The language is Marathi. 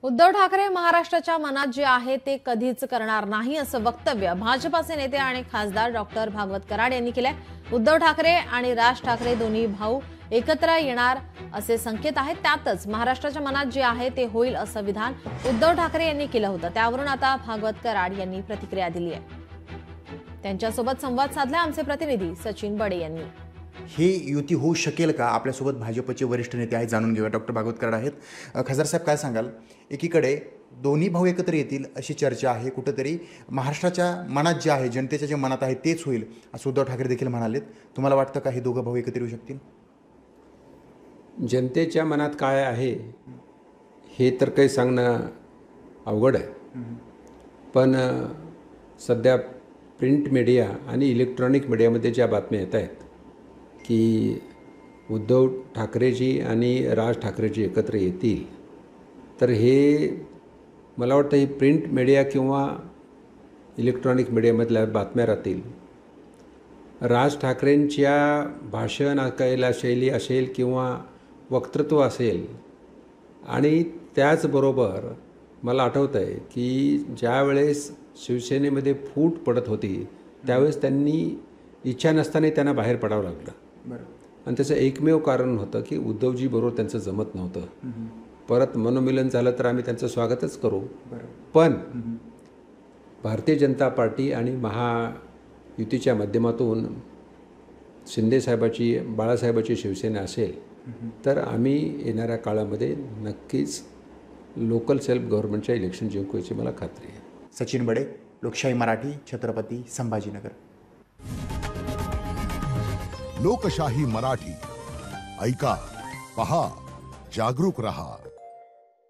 उद्धव ठाकरे महाराष्ट्राच्या मनात जे आहे ते कधीच करणार नाही असं वक्तव्य भाजपाचे नेते आणि खासदार डॉक्टर भागवत कराड यांनी केलंय। उद्धव ठाकरे आणि राज ठाकरे दोन्ही भाऊ एकत्र येणार असे संकेत आहेत। त्यातच महाराष्ट्राच्या मनात जे आहे ते होईल असं विधान उद्धव ठाकरे यांनी केलं होतं। त्यावरून आता भागवत कराड यांनी प्रतिक्रिया दिली आहे। त्यांच्यासोबत संवाद साधला आमचे प्रतिनिधी सचिन बडे यांनी। ही युती होऊ शकेल का? आपल्यासोबत भाजपचे वरिष्ठ नेते आहेत, जाणून घेऊया। डॉक्टर भागवत कराड आहेत। खासदार साहेब, काय सांगाल? एकीकडे दोन्ही भाऊ एकत्र येतील अशी चर्चा आहे, कुठेतरी महाराष्ट्राच्या मनात जे आहे, जनतेच्या जे मनात आहे तेच होईल असं उद्धव ठाकरे देखील म्हणालेत। तुम्हाला वाटतं का हे दोघं भाऊ एकत्र येऊ शकतील? जनतेच्या मनात काय आहे हे तर काही सांगणं अवघड आहे, पण सध्या प्रिंट मीडिया आणि इलेक्ट्रॉनिक मीडियामध्ये ज्या बातम्या येत आहेत की उद्धव ठाकरेजी आणि राज ठाकरेजी एकत्र येतील, तर हे मला वाटतं ही प्रिंट मीडिया किंवा इलेक्ट्रॉनिक मीडियामधल्या बातम्या राहतील। राज ठाकरेंच्या भाषण ऐकायला शैली असेल किंवा वक्तृत्व असेल, आणि त्याचबरोबर मला आठवतं आहे की ज्या वेळेस शिवसेनेमध्ये फूट पडत होती त्यावेळेस त्यांनी इच्छा नसताना त्यांना बाहेर पडावं लागलं। आणि त्याचं एकमेव कारण होतं की उद्धवजी बरोबर त्यांचं जमत नव्हतं। परत मनोमिलन झालं तर आम्ही त्यांचं स्वागतच करू, पण भारतीय जनता पार्टी आणि महायुतीच्या माध्यमातून शिंदेसाहेबाची बाळासाहेबाची शिवसेना असेल तर आम्ही येणाऱ्या काळामध्ये नक्कीच लोकल सेल्फ गव्हर्नमेंटच्या इलेक्शन जिंकू याची मला खात्री आहे। सचिन बडे, लोकशाही मराठी, छत्रपती संभाजीनगर। लोकशाही मराठी, ऐका, पहा, जागरूक रहा।